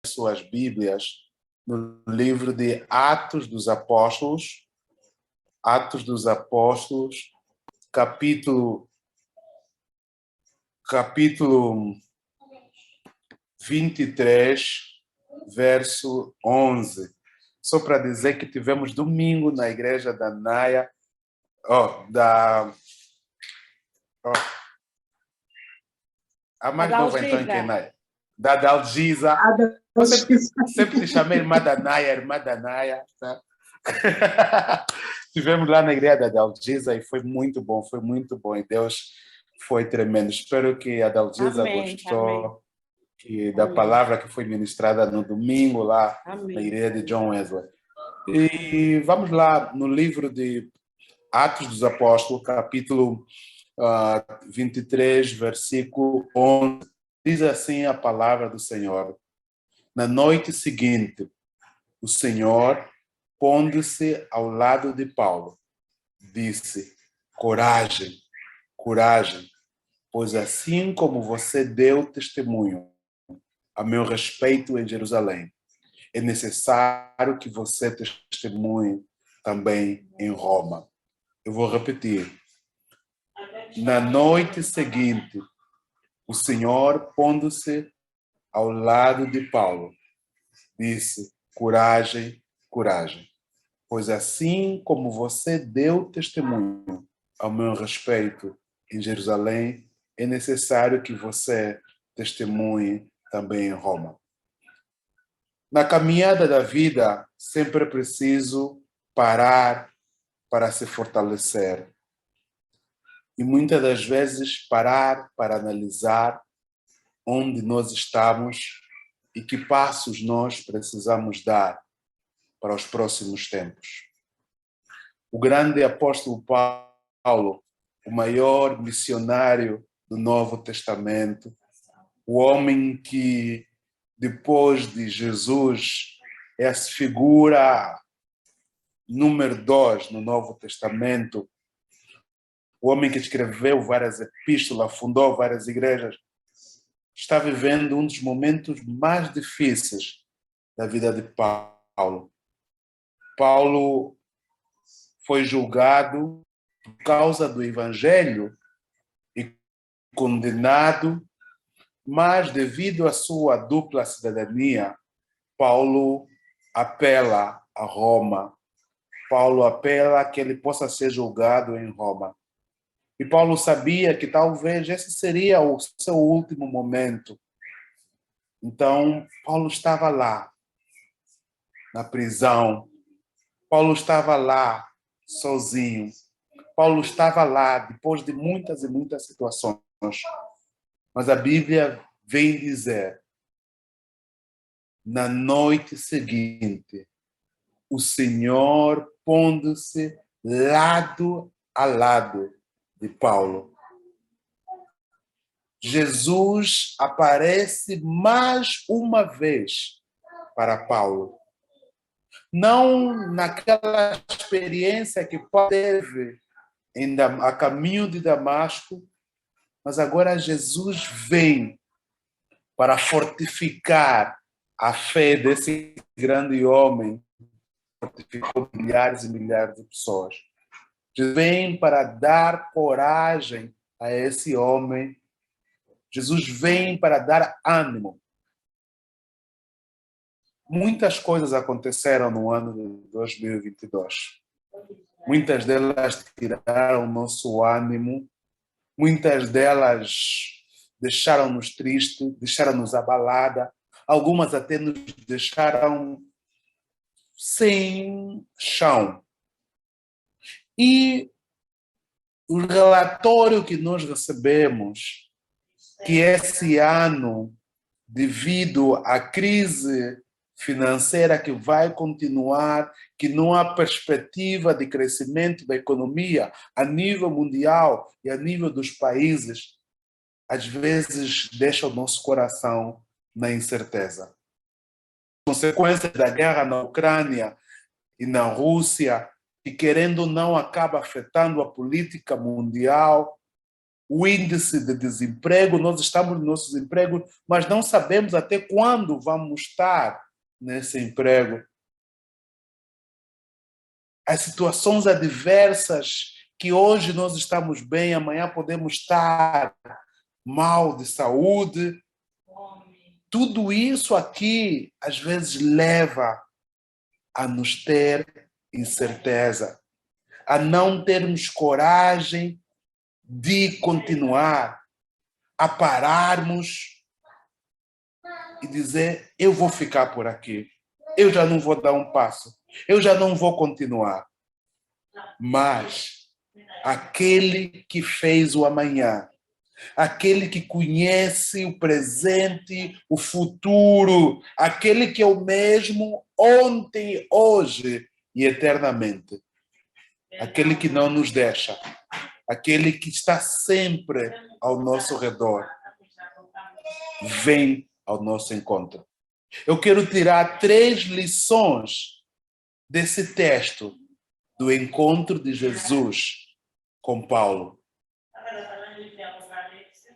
suas Bíblias no livro de Atos dos Apóstolos, capítulo 23, verso 11. Só para dizer que tivemos domingo na igreja da Naya, a mais nova então em que é Naya? Da Dalgisa. Eu sempre te chamei irmã da Naya, tá? Tivemos lá na igreja da Dalgisa e foi muito bom. E Deus foi tremendo. Espero que a Dalgisa gostou da palavra que foi ministrada no domingo lá na igreja de John Wesley. E vamos lá no livro de Atos dos Apóstolos, capítulo 23, versículo 11. Diz assim a palavra do Senhor. Na noite seguinte, o Senhor, pondo-se ao lado de Paulo, disse: coragem, coragem, pois assim como você deu testemunho a meu respeito em Jerusalém, é necessário que você testemunhe também em Roma. Eu vou repetir. Na noite seguinte, o Senhor, pondo-se ao lado de Paulo, disse: coragem, coragem, pois assim como você deu testemunho ao meu respeito em Jerusalém, é necessário que você testemunhe também em Roma. Na caminhada da vida, sempre é preciso parar para se fortalecer. E muitas das vezes parar para analisar onde nós estamos e que passos nós precisamos dar para os próximos tempos. O grande apóstolo Paulo, o maior missionário do Novo Testamento, o homem que, depois de Jesus, é a figura número 2 no Novo Testamento, o homem que escreveu várias epístolas, fundou várias igrejas, está vivendo um dos momentos mais difíceis da vida de Paulo. Paulo foi julgado por causa do Evangelho e condenado, mas devido à sua dupla cidadania, Paulo apela a Roma. Paulo apela que ele possa ser julgado em Roma. E Paulo sabia que talvez esse seria o seu último momento. Então, Paulo estava lá, na prisão. Paulo estava lá, sozinho. Paulo estava lá, depois de muitas e muitas situações. Mas a Bíblia vem dizer, na noite seguinte, o Senhor pondo-se lado a lado de Paulo. Jesus aparece mais uma vez para Paulo. Não naquela experiência que Paulo teve a caminho de Damasco, mas agora Jesus vem para fortificar a fé desse grande homem, fortificou milhares e milhares de pessoas. Jesus vem para dar coragem a esse homem. Jesus vem para dar ânimo. Muitas coisas aconteceram no ano de 2022. Muitas delas tiraram nosso ânimo, muitas delas deixaram-nos tristes, deixaram-nos abalada, algumas até nos deixaram sem chão. E o relatório que nós recebemos, que esse ano, devido à crise financeira que vai continuar, que não há perspectiva de crescimento da economia a nível mundial e a nível dos países, às vezes deixa o nosso coração na incerteza. Consequências da guerra na Ucrânia e na Rússia, que querendo ou não acaba afetando a política mundial, o índice de desemprego, nós estamos no nosso desemprego, mas não sabemos até quando vamos estar nesse emprego. As situações adversas que hoje nós estamos bem, amanhã podemos estar mal de saúde. Tudo isso aqui, às vezes, leva a nos ter incerteza, a não termos coragem de continuar, a pararmos e dizer, eu vou ficar por aqui, eu já não vou dar um passo, eu já não vou continuar. Mas aquele que fez o amanhã, aquele que conhece o presente, o futuro, aquele que é o mesmo ontem, hoje e eternamente, aquele que não nos deixa, aquele que está sempre ao nosso redor, vem ao nosso encontro. Eu quero tirar 3 lições desse texto do encontro de Jesus com Paulo.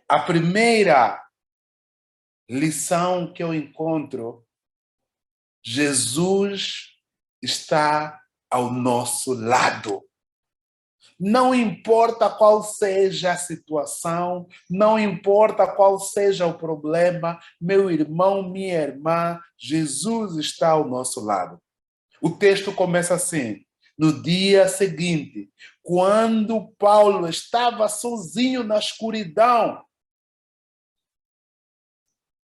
A primeira lição que eu encontro, Jesus está ao nosso lado. Não importa qual seja a situação, não importa qual seja o problema, meu irmão, minha irmã, Jesus está ao nosso lado. O texto começa assim: no dia seguinte, quando Paulo estava sozinho na escuridão,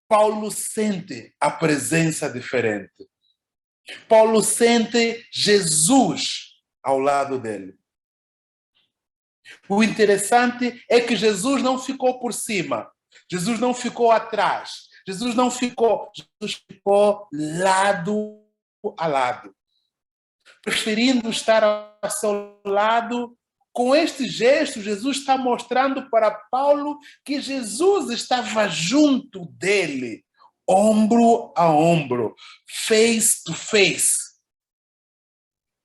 Paulo sente a presença diferente. Paulo sente Jesus ao lado dele. O interessante é que Jesus não ficou por cima, Jesus não ficou atrás, Jesus ficou lado a lado, preferindo estar ao seu lado. Com este gesto, Jesus está mostrando para Paulo que Jesus estava junto dele, ombro a ombro, face to face.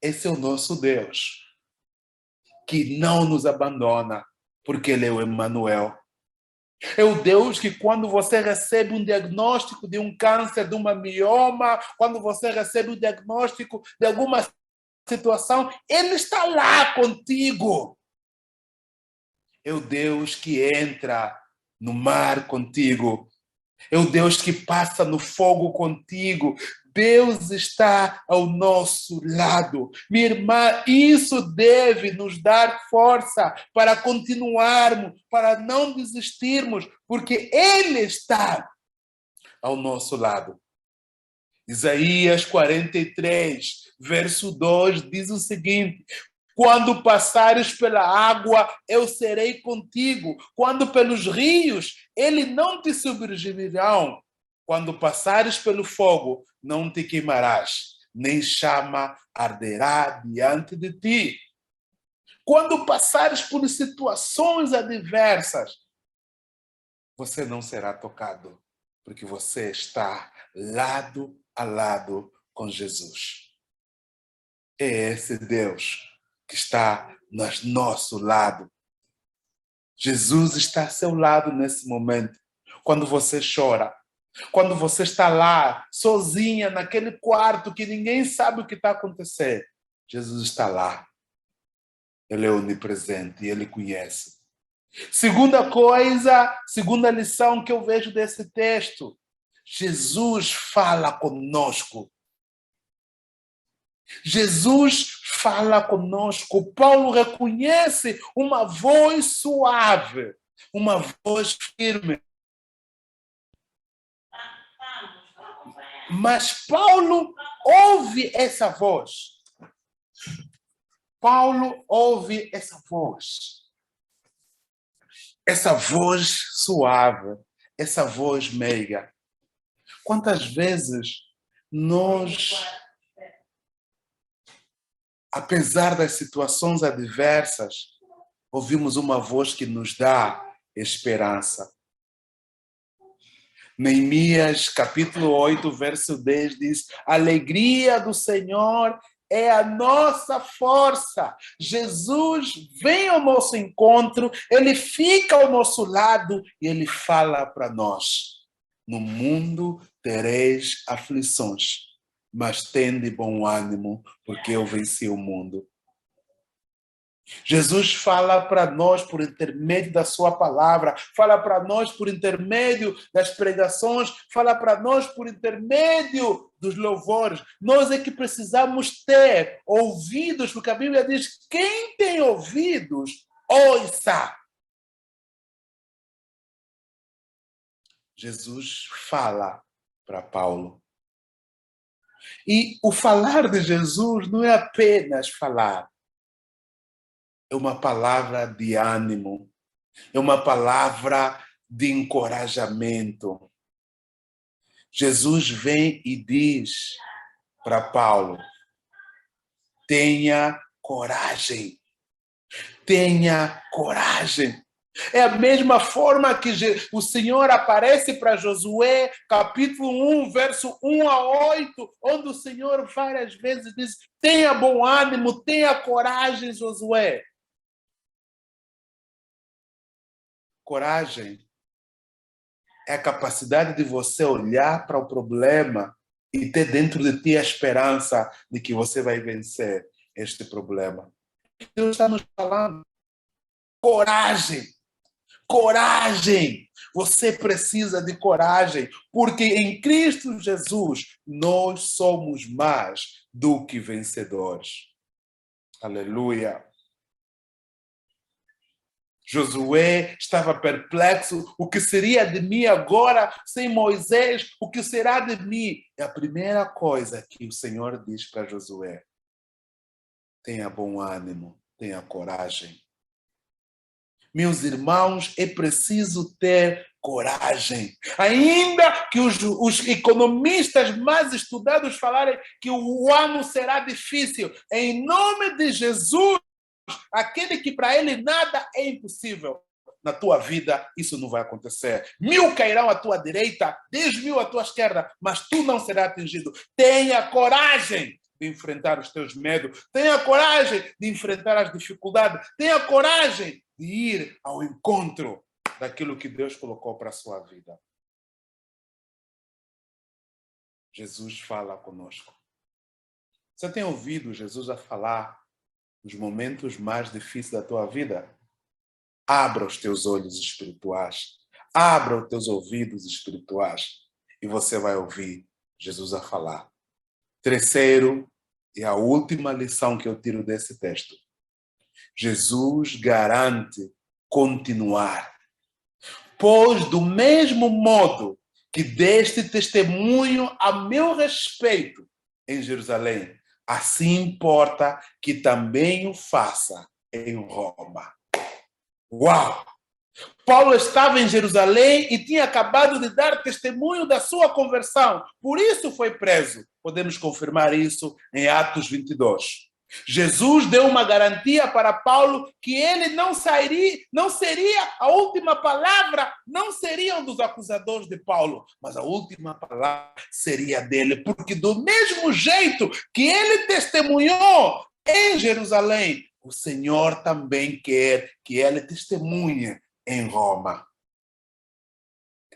Esse é o nosso Deus, que não nos abandona, porque Ele é o Emmanuel. É o Deus que, quando você recebe um diagnóstico de um câncer, de uma mioma, quando você recebe um diagnóstico de alguma situação, Ele está lá contigo. É o Deus que entra no mar contigo. É o Deus que passa no fogo contigo. Deus está ao nosso lado. Minha irmã, isso deve nos dar força para continuarmos, para não desistirmos, porque Ele está ao nosso lado. Isaías 43, verso 2, diz o seguinte: quando passares pela água, eu serei contigo. Quando pelos rios, eles não te submergirão. Quando passares pelo fogo, não te queimarás, nem chama arderá diante de ti. Quando passares por situações adversas, você não será tocado, porque você está lado a lado com Jesus. É esse Deus que está no nosso lado. Jesus está ao seu lado nesse momento. Quando você chora, quando você está lá, sozinha, naquele quarto que ninguém sabe o que está acontecendo, Jesus está lá. Ele é onipresente e Ele conhece. Segunda coisa, segunda lição que eu vejo desse texto, Jesus fala conosco. Jesus fala conosco. Paulo reconhece uma voz suave, uma voz firme. Mas Paulo ouve essa voz. Paulo ouve essa voz. Essa voz suave, essa voz meiga. Quantas vezes nós, apesar das situações adversas, ouvimos uma voz que nos dá esperança? Neemias, capítulo 8, verso 10, diz: a alegria do Senhor é a nossa força. Jesus vem ao nosso encontro, ele fica ao nosso lado e ele fala para nós: no mundo tereis aflições, mas tende bom ânimo, porque eu venci o mundo. Jesus fala para nós por intermédio da sua palavra, fala para nós por intermédio das pregações, fala para nós por intermédio dos louvores. Nós é que precisamos ter ouvidos, porque a Bíblia diz: quem tem ouvidos, ouça. Jesus fala para Paulo. E o falar de Jesus não é apenas falar. É uma palavra de ânimo, é uma palavra de encorajamento. Jesus vem e diz para Paulo: tenha coragem, tenha coragem. É a mesma forma que o Senhor aparece para Josué, capítulo 1, verso 1 a 8, onde o Senhor várias vezes diz: tenha bom ânimo, tenha coragem, Josué. Coragem é a capacidade de você olhar para o problema e ter dentro de ti a esperança de que você vai vencer este problema. Deus está nos falando. Coragem. Coragem. Você precisa de coragem, porque em Cristo Jesus nós somos mais do que vencedores. Aleluia. Josué estava perplexo. O que seria de mim agora sem Moisés? O que será de mim? É a primeira coisa que o Senhor diz para Josué: tenha bom ânimo, tenha coragem. Meus irmãos, é preciso ter coragem. Ainda que os economistas mais estudados falarem que o ano será difícil, em nome de Jesus, aquele que para ele nada é impossível, na tua vida isso não vai acontecer. 1000 cairão à tua direita, 10.000 à tua esquerda, mas tu não serás atingido. Tenha coragem de enfrentar os teus medos. Tenha coragem de enfrentar as dificuldades. Tenha coragem de ir ao encontro daquilo que Deus colocou para a sua vida. Jesus fala conosco. Você tem ouvido Jesus a falar nos momentos mais difíceis da tua vida? Abra os teus olhos espirituais. Abra os teus ouvidos espirituais. E você vai ouvir Jesus a falar. Terceiro, e a última lição que eu tiro desse texto. Jesus garante continuar. Pois do mesmo modo que deste testemunho a meu respeito em Jerusalém, assim importa que também o faça em Roma. Uau! Paulo estava em Jerusalém e tinha acabado de dar testemunho da sua conversão. Por isso foi preso. Podemos confirmar isso em Atos 22. Jesus deu uma garantia para Paulo que ele não seria a última palavra, não seriam dos acusadores de Paulo, mas a última palavra seria dele, porque do mesmo jeito que ele testemunhou em Jerusalém, o Senhor também quer que ele testemunhe em Roma.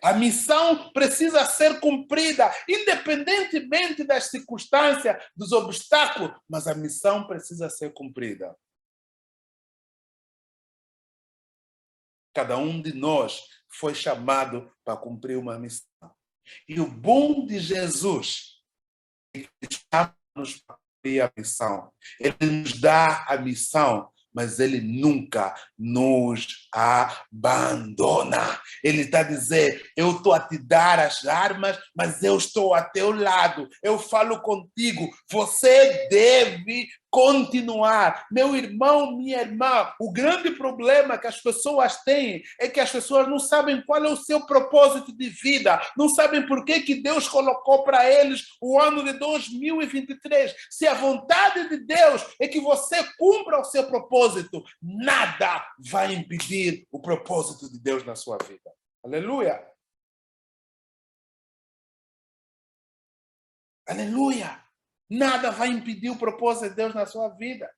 A missão precisa ser cumprida, independentemente das circunstâncias, dos obstáculos, mas a missão precisa ser cumprida. Cada um de nós foi chamado para cumprir uma missão. E o bom de Jesus é que ele chama-nos para cumprir a missão. Ele nos dá a missão, mas ele nunca nos abandona. Ele está a dizer: eu estou a te dar as armas, mas eu estou a teu lado. Eu falo contigo. Você deve continuar. Meu irmão, minha irmã, o grande problema que as pessoas têm é que as pessoas não sabem qual é o seu propósito de vida, não sabem por que Deus colocou para eles o ano de 2023. Se a vontade de Deus é que você cumpra o seu propósito, nada vai impedir o propósito de Deus na sua vida. Aleluia! Aleluia! Nada vai impedir o propósito de Deus na sua vida.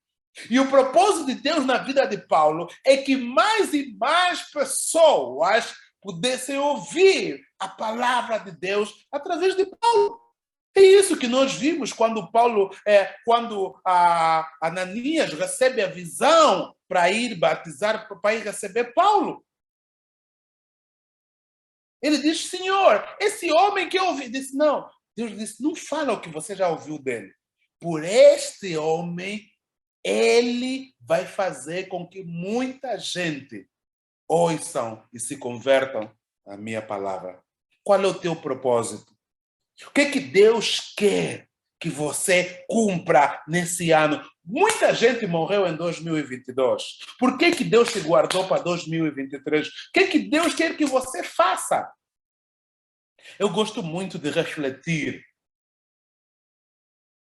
E o propósito de Deus na vida de Paulo é que mais e mais pessoas pudessem ouvir a palavra de Deus através de Paulo. É isso que nós vimos quando quando Ananias recebe a visão para ir batizar, para ir receber Paulo. Ele diz, Senhor, esse homem que eu ouvi, disse, não. Deus disse, não fala o que você já ouviu dele. Por este homem, ele vai fazer com que muita gente ouçam e se convertam à minha palavra. Qual é o teu propósito? O que é que Deus quer que você cumpra nesse ano? Muita gente morreu em 2022. Por que que Deus te guardou para 2023? O que é que Deus quer que você faça? Eu gosto muito de refletir,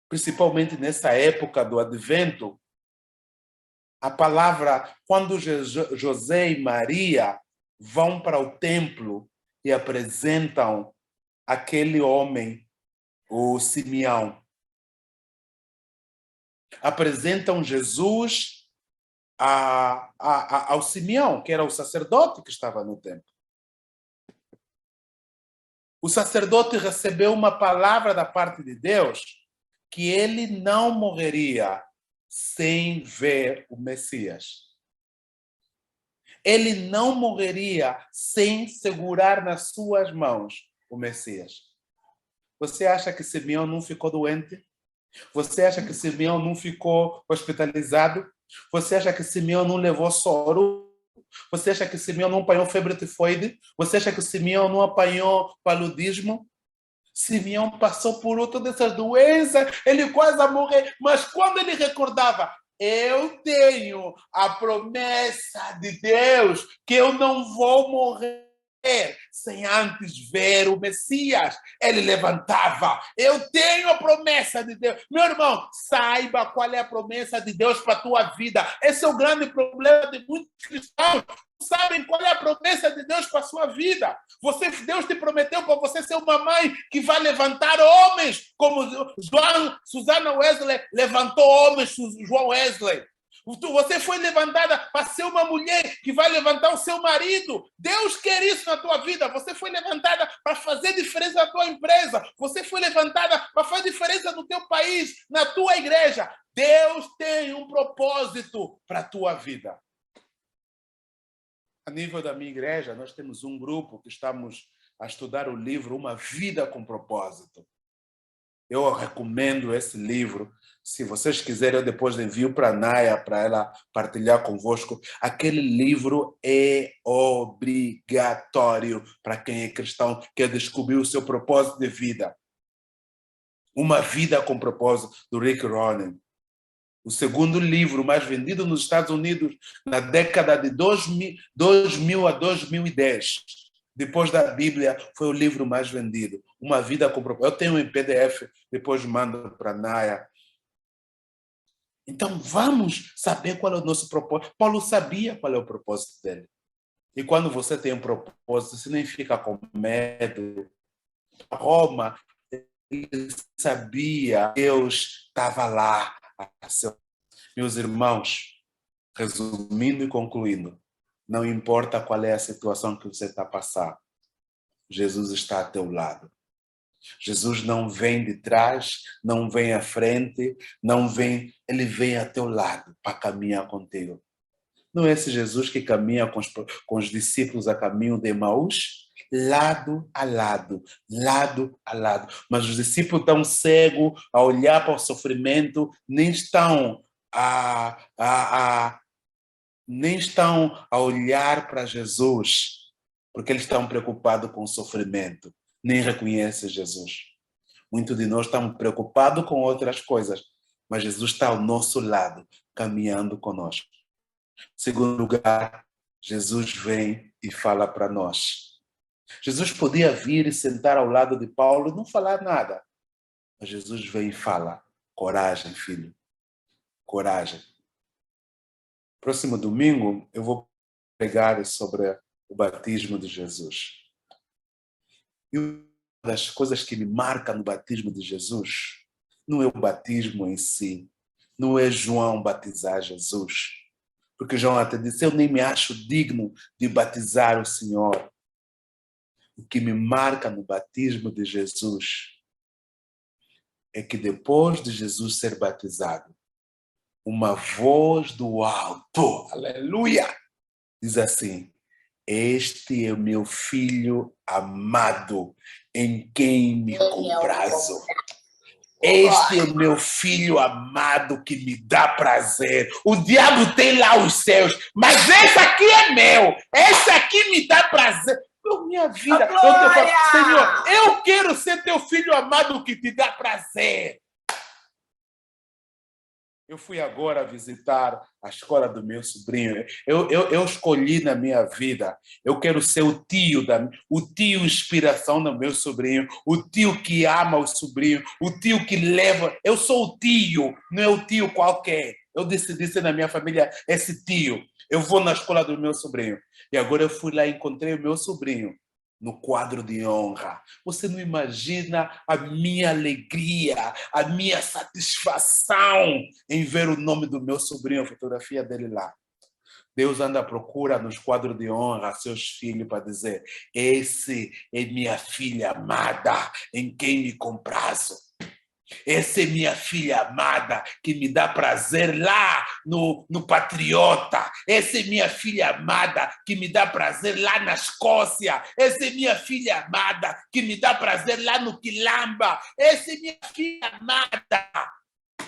principalmente nessa época do Advento, a palavra, quando José e Maria vão para o templo e apresentam aquele homem, o Simeão. Apresentam Jesus ao Simeão, que era o sacerdote que estava no templo. O sacerdote recebeu uma palavra da parte de Deus que ele não morreria sem ver o Messias. Ele não morreria sem segurar nas suas mãos o Messias. Você acha que Simeão não ficou doente? Você acha que Simeão não ficou hospitalizado? Você acha que Simeão não levou soro? Você acha que Simeão não apanhou febre tifoide? Você acha que Simeão não apanhou paludismo? Simeão passou por todas essas doenças, ele quase a morrer, mas quando ele recordava, eu tenho a promessa de Deus que eu não vou morrer sem antes ver o Messias. Ele levantava. Eu tenho a promessa de Deus. Meu irmão, saiba qual é a promessa de Deus para a tua vida. Esse é o grande problema de muitos cristãos. Não sabem qual é a promessa de Deus para a sua vida. Deus te prometeu para você ser uma mãe que vai levantar homens, como Susana Wesley levantou homens, João Wesley. Você foi levantada para ser uma mulher que vai levantar o seu marido. Deus quer isso na tua vida. Você foi levantada para fazer diferença na tua empresa. Você foi levantada para fazer diferença no teu país, na tua igreja. Deus tem um propósito para a tua vida. A nível da minha igreja, nós temos um grupo que estamos a estudar o livro Uma Vida com Propósito. Eu recomendo esse livro. Se vocês quiserem, eu depois envio para a Naya, para ela partilhar convosco. Aquele livro é obrigatório para quem é cristão, quer descobrir o seu propósito de vida. Uma Vida com Propósito, do Rick Warren. O segundo livro mais vendido nos Estados Unidos na década de 2000 a 2010. Depois da Bíblia, foi o livro mais vendido. Uma Vida com Propósito. Eu tenho em PDF, depois mando para a Naya. Então, vamos saber qual é o nosso propósito. Paulo sabia qual é o propósito dele. E quando você tem um propósito, você nem fica com medo. Roma, ele sabia que Deus estava lá. Meus irmãos, resumindo e concluindo, não importa qual é a situação que você está passando, Jesus está ao teu lado. Jesus não vem de trás, não vem à frente, não vem, ele vem ao teu lado para caminhar contigo. Não é esse Jesus que caminha com os discípulos a caminho de Emaús? Lado a lado, lado a lado. Mas os discípulos estão cegos a olhar para o sofrimento, nem estão nem estão a olhar para Jesus, porque eles estão preocupados com o sofrimento, nem reconhecem Jesus. Muitos de nós estamos preocupados com outras coisas, mas Jesus está ao nosso lado, caminhando conosco. Segundo lugar, Jesus vem e fala para nós. Jesus podia vir e sentar ao lado de Paulo e não falar nada, mas Jesus vem e fala: coragem, filho, coragem. Próximo domingo eu vou pregar sobre o batismo de Jesus. E uma das coisas que me marca no batismo de Jesus não é o batismo em si, não é João batizar Jesus. Porque João até disse, eu nem me acho digno de batizar o Senhor. O que me marca no batismo de Jesus é que depois de Jesus ser batizado, uma voz do alto, aleluia, diz assim, este é o meu filho amado, em quem me comprazo. Este é o meu filho amado que me dá prazer. O diabo tem lá os seus, mas esse aqui é meu. Esse aqui me dá prazer. Minha vida, eu falo, Senhor, eu quero ser teu filho amado que te dá prazer. Eu fui agora visitar a escola do meu sobrinho. Eu escolhi na minha vida. Eu quero ser o tio inspiração do meu sobrinho, o tio que ama o sobrinho, o tio que leva. Eu sou o tio, não é o tio qualquer. Eu decidi ser na minha família esse tio. Eu vou na escola do meu sobrinho. E agora eu fui lá e encontrei o meu sobrinho no quadro de honra. Você não imagina a minha alegria, a minha satisfação em ver o nome do meu sobrinho, a fotografia dele lá. Deus anda à procura nos quadros de honra seus filhos para dizer, esse é minha filha amada, em quem me comprazo. Essa é minha filha amada, que me dá prazer lá no Patriota. Essa é minha filha amada, que me dá prazer lá na Escócia. Essa é minha filha amada, que me dá prazer lá no Quilamba. Essa é minha filha amada.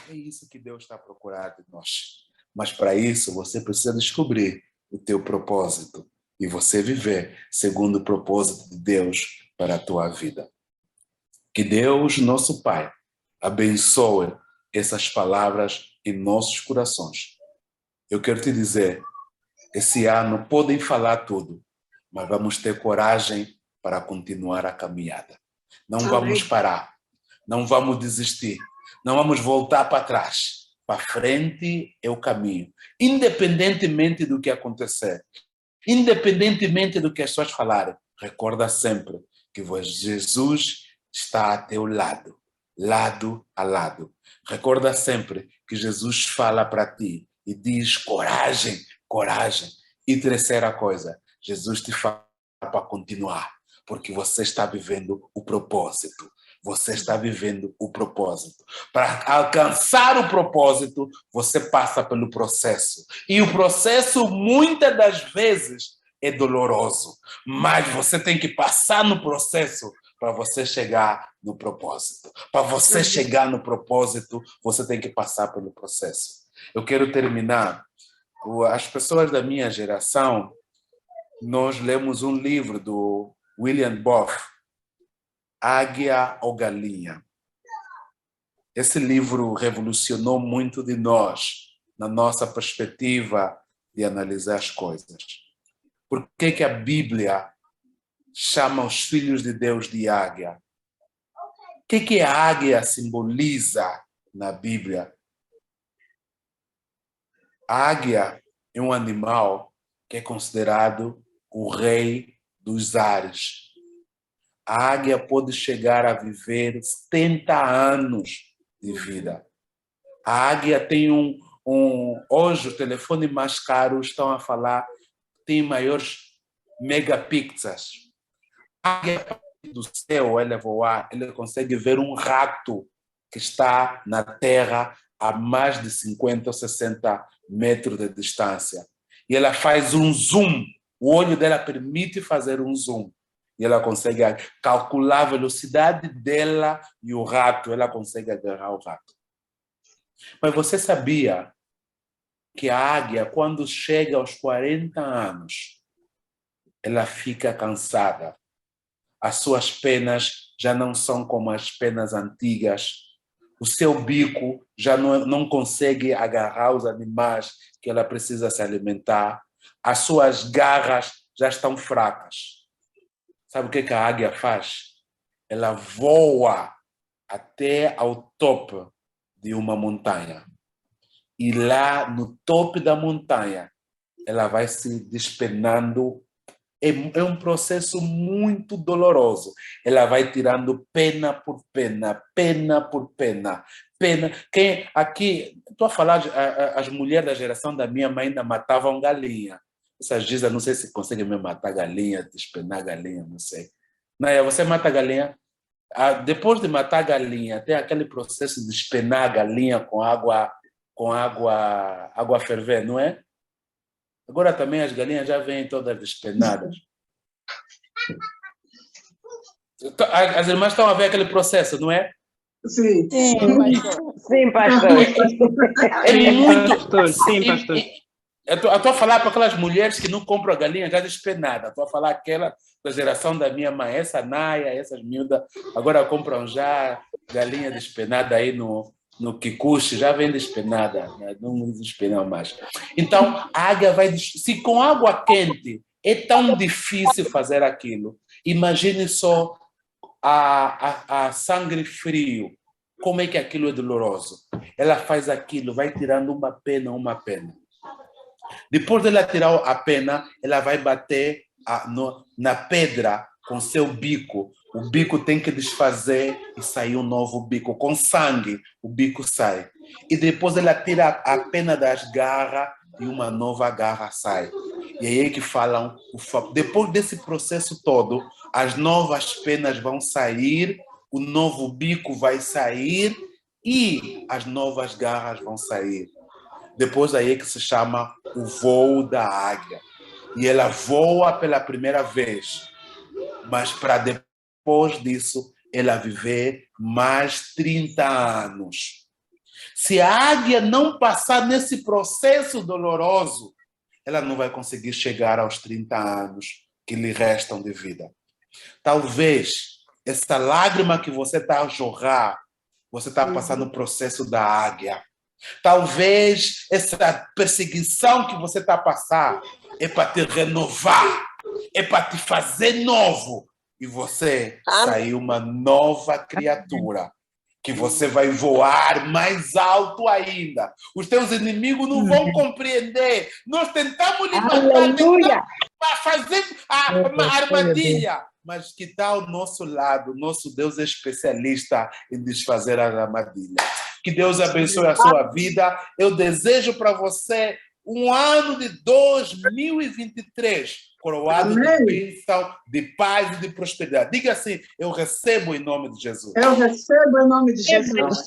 É isso que Deus está procurando de nós. Mas para isso, você precisa descobrir o teu propósito e você viver segundo o propósito de Deus para a tua vida. Que Deus, nosso Pai, abençoe essas palavras em nossos corações. Eu quero te dizer, esse ano podem falar tudo, mas vamos ter coragem para continuar a caminhada. Não vamos parar, não vamos desistir, não vamos voltar para trás. Para frente é o caminho, independentemente do que acontecer, independentemente do que as pessoas falarem. Recorda sempre que Jesus está a teu lado, lado a lado. Recorda sempre que Jesus fala para ti e diz coragem, coragem. E terceira coisa, Jesus te fala para continuar, porque você está vivendo o propósito. Você está vivendo o propósito. Para alcançar o propósito, você passa pelo processo. E o processo, muitas das vezes, é doloroso. Mas você tem que passar no processo para você chegar no propósito. Para você chegar no propósito, você tem que passar pelo processo. Eu quero terminar. As pessoas da minha geração, nós lemos um livro do William Boff, Águia ou Galinha. Esse livro revolucionou muito de nós, na nossa perspectiva de analisar as coisas. Por que a Bíblia chama os filhos de Deus de águia? O que a águia simboliza na Bíblia? A águia é um animal que é considerado o rei dos ares. A águia pode chegar a viver 70 anos de vida. A águia tem hoje o telefone mais caro, estão a falar, tem maiores megapixels. A águia do céu, ela voar, ela consegue ver um rato que está na terra a mais de 50 ou 60 metros de distância. E ela faz um zoom. O olho dela permite fazer um zoom. E ela consegue calcular a velocidade dela e o rato. Ela consegue agarrar o rato. Mas você sabia que a águia, quando chega aos 40 anos, ela fica cansada. As suas penas já não são como as penas antigas. O seu bico já não consegue agarrar os animais que ela precisa se alimentar. As suas garras já estão fracas. Sabe o que a águia faz? Ela voa até ao topo de uma montanha. E lá no topo da montanha, ela vai se despenando É um processo muito doloroso. Ela vai tirando pena por pena, pena por pena, pena. Quem aqui, estou a falar, as mulheres da geração da minha mãe ainda matavam galinha. Essas dizem, não sei se conseguem me matar galinha, despenar galinha, não sei. Naia, você mata galinha? Depois de matar a galinha, tem aquele processo de despenar a galinha com água ferver, não é? Agora também as galinhas já vêm todas despenadas. As irmãs estão a ver aquele processo, não é? Sim. Sim, pastor. É muito. Sim, pastor. Eu estou a falar para aquelas mulheres que não compram a galinha já despenada. Estou a falar aquela da geração da minha mãe, essa Naia, essas miúdas, agora compram já galinha despenada aí no Kikuchi, já vem despenada, né? Não despenam mais. Então, a águia vai. Se com água quente é tão difícil fazer aquilo, imagine só a sangue frio, como é que aquilo é doloroso. Ela faz aquilo, vai tirando uma pena. Depois dela tirar a pena, ela vai bater na pedra com seu bico. O bico tem que desfazer e sair um novo bico. Com sangue, o bico sai. E depois ela tira a pena das garras e uma nova garra sai. E aí é que falam, depois desse processo todo, as novas penas vão sair, o novo bico vai sair e as novas garras vão sair. Depois aí é que se chama o voo da águia. E ela voa pela primeira vez, mas para depois disso ela viver mais 30 anos. Se a águia não passar nesse processo doloroso, ela não vai conseguir chegar aos 30 anos que lhe restam de vida. Talvez essa lágrima que você está a jorrar, você está passando o processo da águia. Talvez essa perseguição que você está a passar é para te renovar, é para te fazer novo. E você sair uma nova criatura, que você vai voar mais alto ainda. Os teus inimigos não vão compreender. Nós tentamos lhe matar, tentamos fazer a armadilha. Mas que está ao nosso lado, nosso Deus é especialista em desfazer as armadilhas. Que Deus abençoe a sua vida. Eu desejo para você um ano de 2023 coroado de bênção, de paz e de prosperidade. Diga assim, eu recebo em nome de Jesus. Eu recebo em nome de Jesus.